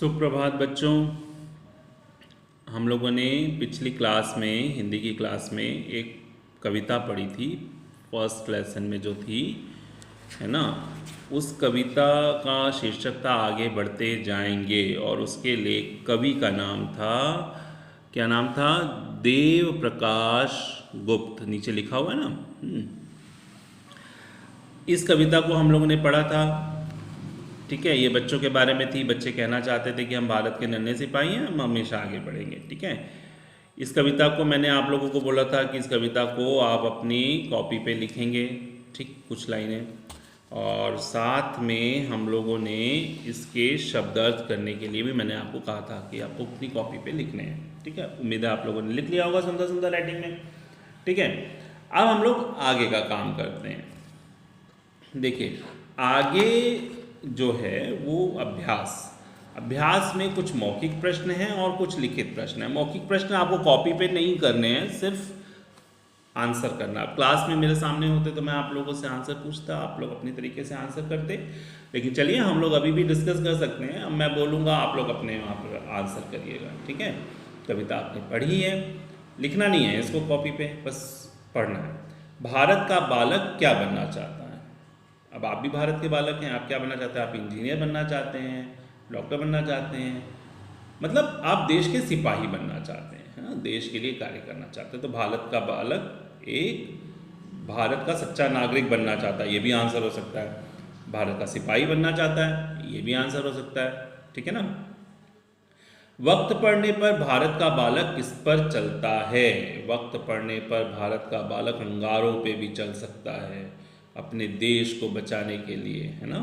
सुप्रभात बच्चों। हम लोगों ने पिछली क्लास में हिंदी की क्लास में एक कविता पढ़ी थी, फर्स्ट लेसन में जो थी, है ना। उस कविता का शीर्षक था आगे बढ़ते जाएंगे और उसके लेख कवि का नाम था, क्या नाम था? देव प्रकाश गुप्त। नीचे लिखा हुआ है ना। इस कविता को हम लोगों ने पढ़ा था, ठीक है। ये बच्चों के बारे में थी। बच्चे कहना चाहते थे कि हम भारत के नन्हे सिपाही हैं, हम हमेशा आगे बढ़ेंगे, ठीक है। इस कविता को मैंने आप लोगों को बोला था कि इस कविता को आप अपनी कॉपी पे लिखेंगे, ठीक, कुछ लाइनें, और साथ में हम लोगों ने इसके शब्दार्थ करने के लिए भी मैंने आपको कहा था कि आपको अपनी कॉपी पे लिखने हैं, ठीक है। उम्मीद है आप लोगों ने लिख लिया होगा सुंदर सुंदर राइटिंग में, ठीक है। अब हम लोग आगे का काम करते हैं। देखिए, आगे जो है वो अभ्यास में कुछ मौखिक प्रश्न हैं और कुछ लिखित प्रश्न हैं। मौखिक प्रश्न आपको कॉपी पे नहीं करने हैं, सिर्फ आंसर करना। क्लास में मेरे सामने होते तो मैं आप लोगों से आंसर पूछता, आप लोग अपनी तरीके से आंसर करते। लेकिन चलिए, हम लोग अभी भी डिस्कस कर सकते हैं। अब मैं बोलूँगा, आप लोग अपने वहाँ पर आंसर करिएगा, ठीक है। कविता आपने पढ़ी है, लिखना नहीं है इसको कॉपी पे, बस पढ़ना है। भारत का बालक क्या बनना चाहता है? अब आप भी भारत के बालक हैं, आप क्या बनना चाहते हैं? आप इंजीनियर बनना चाहते हैं, डॉक्टर बनना चाहते हैं, मतलब आप देश के सिपाही बनना चाहते हैं, है ना, देश के लिए कार्य करना चाहते हैं। तो भारत का बालक एक भारत का सच्चा नागरिक बनना चाहता है, ये भी आंसर हो सकता है। भारत का सिपाही बनना चाहता है, ये भी आंसर हो सकता है, ठीक है ना। वक्त पड़ने पर भारत का बालक किस पर चलता है? वक्त पड़ने पर भारत का बालक अंगारों पे भी चल सकता है अपने देश को बचाने के लिए, है ना।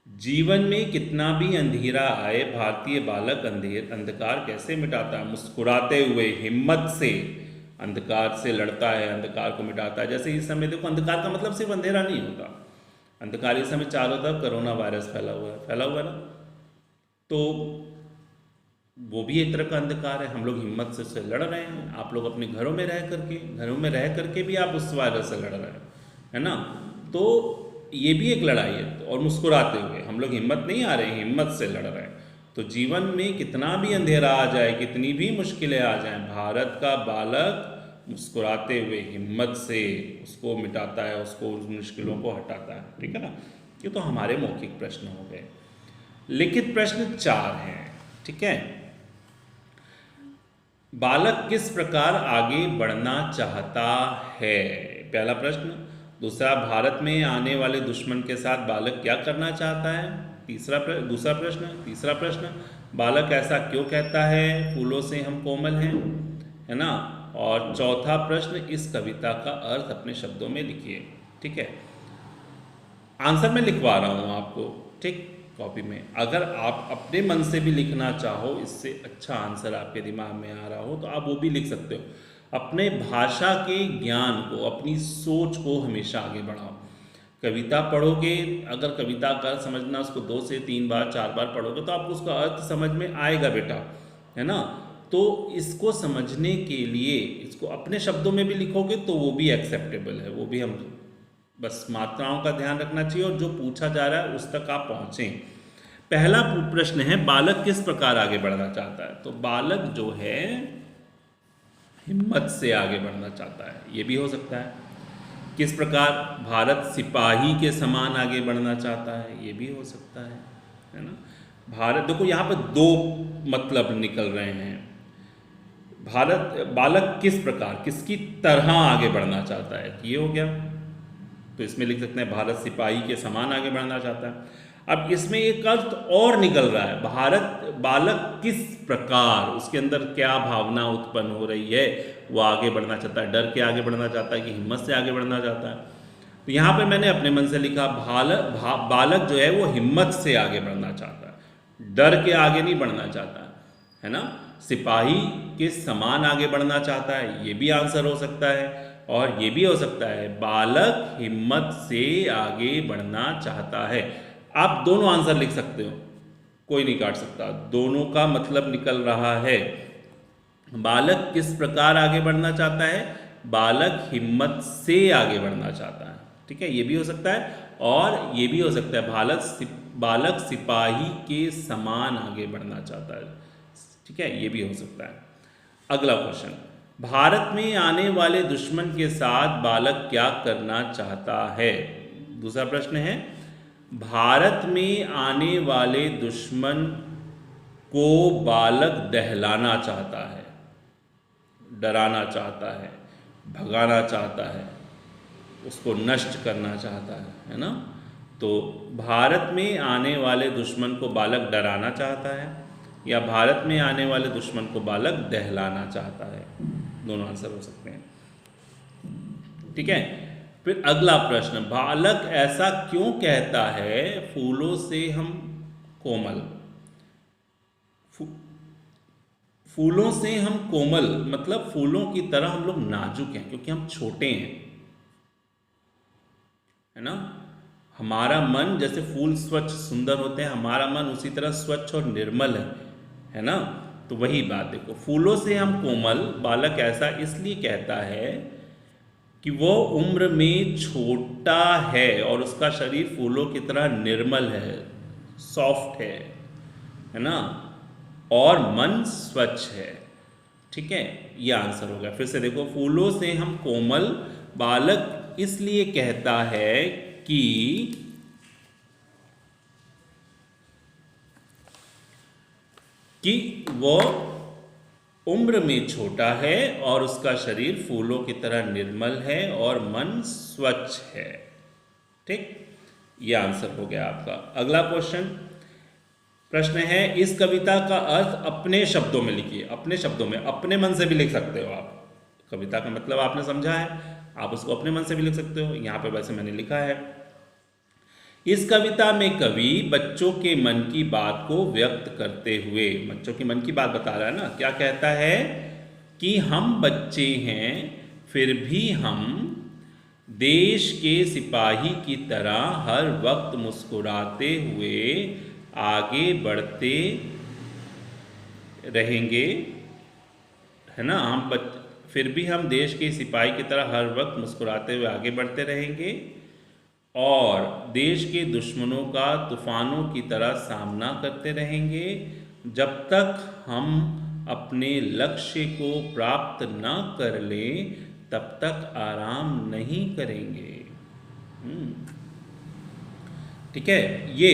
जीवन में कितना भी अंधेरा आए, भारतीय बालक अंधकार कैसे मिटाता है? मुस्कुराते हुए, हिम्मत से अंधकार से लड़ता है, अंधकार को मिटाता है। जैसे इस समय देखो, अंधकार का मतलब सिर्फ अंधेरा नहीं होता। अंधकार इस समय चारों तरफ कोरोना वायरस फैला हुआ है ना। तो वो भी एक तरह का अंधकार है। हम लोग हिम्मत से उससे लड़ रहे हैं। आप लोग अपने घरों में रह करके भी आप उस वायरस से लड़ रहे हैं, है ना। तो ये भी एक लड़ाई है। और मुस्कुराते हुए, हम लोग हिम्मत नहीं आ रहे, हिम्मत से लड़ रहे हैं। तो जीवन में कितना भी अंधेरा आ जाए, कितनी भी मुश्किलें आ जाएं, भारत का बालक मुस्कुराते हुए हिम्मत से उसको मिटाता है, उसको उस मुश्किलों को हटाता है, ठीक है ना। ये तो हमारे मौखिक प्रश्न हो गए। लिखित प्रश्न 4 हैं, ठीक है। बालक किस प्रकार आगे बढ़ना चाहता है? पहला प्रश्न। दूसरा, भारत में आने वाले दुश्मन के साथ बालक क्या करना चाहता है? तीसरा प्रश्न, बालक ऐसा क्यों कहता है, फूलों से हम कोमल हैं, है ना। और चौथा प्रश्न, इस कविता का अर्थ अपने शब्दों में लिखिए, ठीक है। आंसर मैं लिखवा रहा हूँ आपको, ठीक, कॉपी में। अगर आप अपने मन से भी लिखना चाहो, इससे अच्छा आंसर आपके दिमाग में आ रहा हो, तो आप वो भी लिख सकते हो। अपने भाषा के ज्ञान को, अपनी सोच को हमेशा आगे बढ़ाओ। कविता पढ़ोगे, अगर कविता का अर्थ समझना, उसको 2 से 3 बार 4 बार पढ़ोगे तो आपको उसका अर्थ समझ में आएगा बेटा, है ना। तो इसको समझने के लिए इसको अपने शब्दों में भी लिखोगे तो वो भी एक्सेप्टेबल है, वो भी हम, बस मात्राओं का ध्यान रखना चाहिए और जो पूछा जा रहा है उस तक आप पहुँचें। पहला प्रश्न है, बालक किस प्रकार आगे बढ़ना चाहता है? तो बालक जो है हिम्मत से आगे बढ़ना चाहता है, ये भी हो सकता है। किस प्रकार? भारत सिपाही के समान आगे बढ़ना चाहता है, ये भी हो सकता है ना। भारत, देखो यहाँ पर 2 मतलब निकल रहे हैं। बालक किस प्रकार, किसकी तरह आगे बढ़ना चाहता है, ये हो गया। तो इसमें लिख सकते हैं भारत सिपाही के समान आगे बढ़ना चाहता है। अब इसमें एक अर्थ और निकल रहा है, बालक किस प्रकार, उसके अंदर क्या भावना उत्पन्न हो रही है, वो आगे बढ़ना चाहता है, डर के आगे बढ़ना चाहता है कि हिम्मत से आगे बढ़ना चाहता है। तो यहाँ पे मैंने अपने मन से लिखा, बालक जो है वो हिम्मत से आगे बढ़ना चाहता है, डर के आगे नहीं बढ़ना चाहता है ना। सिपाही के समान आगे बढ़ना चाहता है, ये भी आंसर हो सकता है। और ये भी हो सकता है, बालक हिम्मत से आगे बढ़ना चाहता है। आप दोनों आंसर लिख सकते हो, कोई नहीं काट सकता, दोनों का मतलब निकल रहा है। बालक किस प्रकार आगे बढ़ना चाहता है, बालक हिम्मत से आगे बढ़ना चाहता है, ठीक है, ये भी हो सकता है। और ये भी हो सकता है, बालक सिपाही के समान आगे बढ़ना चाहता है। ठीक है, ये भी हो सकता है। अगला क्वेश्चन, भारत में आने वाले दुश्मन के साथ बालक क्या करना चाहता है? दूसरा प्रश्न है, भारत में आने वाले दुश्मन को बालक दहलाना चाहता है, डराना चाहता है, भगाना चाहता है, उसको नष्ट करना चाहता है ना? तो भारत में आने वाले दुश्मन को बालक डराना चाहता है या भारत में आने वाले दुश्मन को बालक दहलाना चाहता है? दोनों आंसर हो सकते हैं। ठीक है, फिर अगला प्रश्न, बालक ऐसा क्यों कहता है फूलों से हम कोमल? फूलों से हम कोमल मतलब फूलों की तरह हम लोग नाजुक हैं क्योंकि हम छोटे हैं, है ना? हमारा मन जैसे फूल स्वच्छ सुंदर होते हैं, हमारा मन उसी तरह स्वच्छ और निर्मल है ना? तो वही बात देखो, फूलों से हम कोमल, बालक ऐसा इसलिए कहता है कि वो उम्र में छोटा है और उसका शरीर फूलों की तरह निर्मल है, सॉफ्ट है ना? और मन स्वच्छ है। ठीक है, ये आंसर हो गया। फिर से देखो, फूलों से हम कोमल, बालक इसलिए कहता है कि वो उम्र में छोटा है और उसका शरीर फूलों की तरह निर्मल है और मन स्वच्छ है। ठीक, ये आंसर हो गया आपका। अगला प्रश्न है, इस कविता का अर्थ अपने शब्दों में लिखिए। अपने शब्दों में, अपने मन से भी लिख सकते हो आप। कविता का मतलब आपने समझा है, आप उसको अपने मन से भी लिख सकते हो। यहाँ पे वैसे मैंने लिखा है, इस कविता में कवि बच्चों के मन की बात को व्यक्त करते हुए, बच्चों के मन की बात बता रहा है ना, क्या कहता है कि हम बच्चे हैं फिर भी हम देश के सिपाही की तरह हर वक्त मुस्कुराते हुए आगे बढ़ते रहेंगे, है ना? फिर भी हम देश के सिपाही की तरह हर वक्त मुस्कुराते हुए आगे बढ़ते रहेंगे और देश के दुश्मनों का तूफानों की तरह सामना करते रहेंगे जब तक हम अपने लक्ष्य को प्राप्त न कर लें, तब तक आराम नहीं करेंगे। ठीक है, ये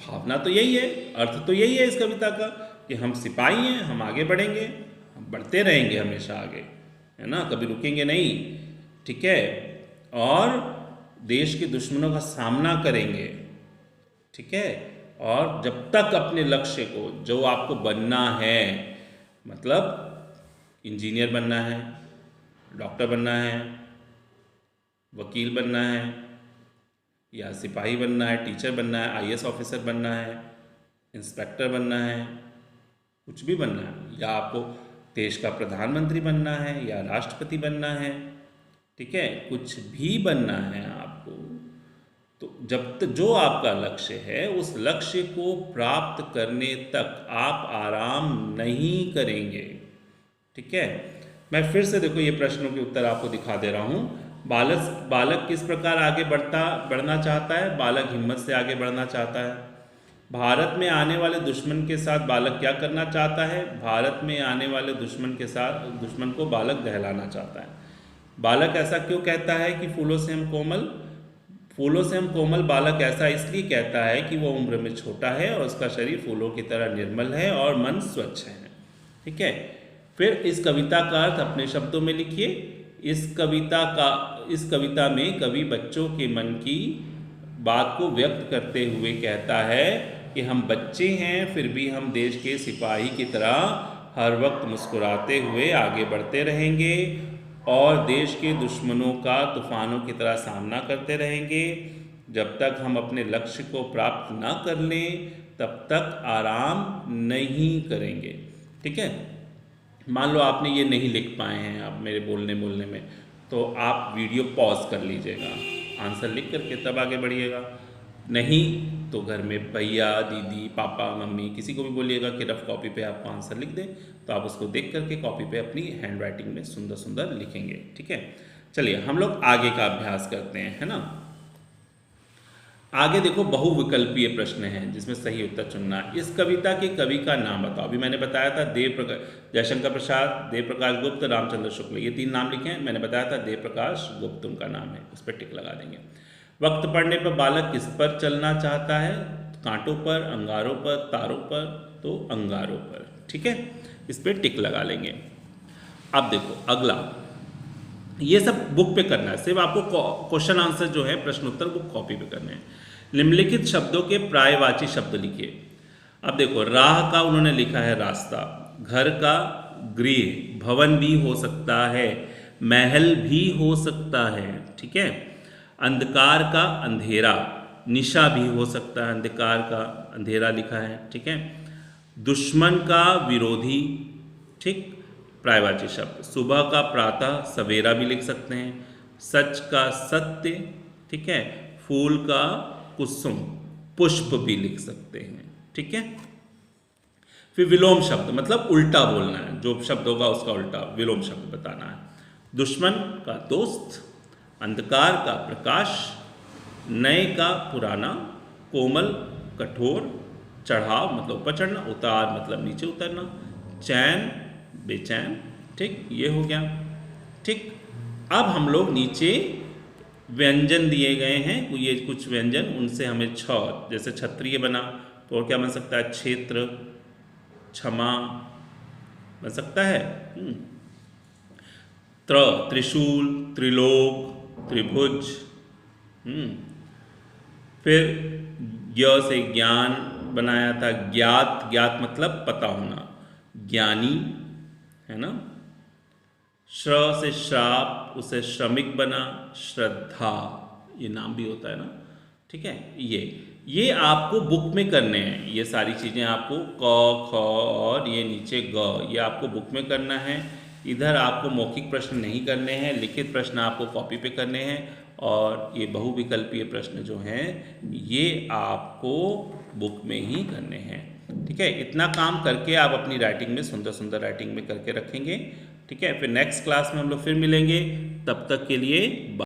भावना तो यही है, अर्थ तो यही है इस कविता का कि हम सिपाही हैं, हम आगे बढ़ेंगे, हम बढ़ते रहेंगे हमेशा आगे, है ना? कभी रुकेंगे नहीं। ठीक है, और देश के दुश्मनों का सामना करेंगे। ठीक है, और जब तक अपने लक्ष्य को, जो आपको बनना है, मतलब इंजीनियर बनना है, डॉक्टर बनना है, वकील बनना है, या सिपाही बनना है, टीचर बनना है, आईएएस ऑफिसर बनना है, इंस्पेक्टर बनना है, कुछ भी बनना है, या आपको देश का प्रधानमंत्री बनना है या राष्ट्रपति बनना है, ठीक है, कुछ भी बनना है आपको, तो जब तक जो आपका लक्ष्य है उस लक्ष्य को प्राप्त करने तक आप आराम नहीं करेंगे। ठीक है, मैं फिर से देखो ये प्रश्नों के उत्तर आपको दिखा दे रहा हूँ। बालक किस प्रकार आगे बढ़ना चाहता है? बालक हिम्मत से आगे बढ़ना चाहता है। भारत में आने वाले दुश्मन के साथ बालक क्या करना चाहता है? भारत में आने वाले दुश्मन को बालक दहलाना चाहता है। बालक ऐसा क्यों कहता है कि फूलों से हम कोमल बालक ऐसा इसलिए कहता है कि वो उम्र में छोटा है और उसका शरीर फूलों की तरह निर्मल है और मन स्वच्छ है। ठीक है, फिर इस कविता का अर्थ अपने शब्दों में लिखिए। इस कविता में कवि बच्चों के मन की बात को व्यक्त करते हुए कहता है कि हम बच्चे हैं फिर भी हम देश के सिपाही की तरह हर वक्त मुस्कुराते हुए आगे बढ़ते रहेंगे और देश के दुश्मनों का तूफानों की तरह सामना करते रहेंगे। जब तक हम अपने लक्ष्य को प्राप्त ना कर लें तब तक आराम नहीं करेंगे। ठीक है, मान लो आपने ये नहीं लिख पाए हैं आप मेरे बोलने में, तो आप वीडियो पॉज कर लीजिएगा, आंसर लिख करके तब आगे बढ़िएगा। नहीं तो घर में भैया, दीदी, पापा, मम्मी किसी को भी बोलिएगा कि रफ कॉपी पे आपको आंसर लिख दे, तो आप उसको देख करके कॉपी पे अपनी हैंड राइटिंग में सुंदर सुंदर लिखेंगे। ठीक है, चलिए हम लोग आगे का अभ्यास करते हैं, है ना। आगे देखो बहुविकल्पीय प्रश्न हैं जिसमें सही उत्तर चुनना है। इस कविता के कवि का नाम बताओ। अभी मैंने बताया था जयशंकर प्रसाद, देव प्रकाश गुप्त, रामचंद्र शुक्ल, ये 3 नाम लिखे हैं। मैंने बताया था देव प्रकाश गुप्त उनका नाम है, उस पर टिक लगा देंगे। वक्त पड़ने पर बालक किस पर चलना चाहता है? कांटों पर, अंगारों पर, तारों पर, तो अंगारों पर। ठीक है, इस पर टिक लगा लेंगे। अब देखो अगला, ये सब बुक पे करना है, सिर्फ आपको क्वेश्चन आंसर जो है प्रश्न उत्तर वो कॉपी पे करने हैं। निम्नलिखित शब्दों के पर्यायवाची शब्द लिखिए। अब देखो राह का उन्होंने लिखा है रास्ता, घर का गृह, भवन भी हो सकता है, महल भी हो सकता है। ठीक है, अंधकार का अंधेरा, निशा भी हो सकता है, अंधकार का अंधेरा लिखा है। ठीक है, दुश्मन का विरोधी, ठीक, पर्यायवाची शब्द। सुबह का प्रातः, सवेरा भी लिख सकते हैं। सच का सत्य, ठीक है, फूल का कुसुम, पुष्प भी लिख सकते हैं। ठीक है, फिर विलोम शब्द मतलब उल्टा बोलना है, जो शब्द होगा उसका उल्टा विलोम शब्द बताना है। दुश्मन का दोस्त, अंधकार का प्रकाश, नए का पुराना, कोमल कठोर, चढ़ाव मतलब ऊपर चढ़ना, उतार मतलब नीचे उतरना, चैन बेचैन। ठीक, ये हो गया। ठीक, अब हम लोग नीचे व्यंजन दिए गए हैं, ये कुछ व्यंजन, उनसे हमें जैसे क्षत्रिय बना तो और क्या बन सकता है? क्षेत्र, क्षमा बन सकता है। त्रिशूल, त्रिलोक, त्रिभुज। फिर ज्ञ से ज्ञान बनाया था, ज्ञात, ज्ञात मतलब पता होना, ज्ञानी है ना। श्र से श्राप, उसे श्रमिक बना, श्रद्धा, ये नाम भी होता है ना। ठीक है, ये आपको बुक में करने हैं, ये सारी चीज़ें आपको क ख और ये नीचे ग, ये आपको बुक में करना है। इधर आपको मौखिक प्रश्न नहीं करने हैं, लिखित प्रश्न आपको कॉपी पे करने हैं। और ये बहुविकल्पीय प्रश्न जो हैं ये आपको बुक में ही करने हैं। ठीक है, इतना काम करके आप अपनी राइटिंग में सुंदर सुंदर राइटिंग में करके रखेंगे। ठीक है, फिर नेक्स्ट क्लास में हम लोग फिर मिलेंगे, तब तक के लिए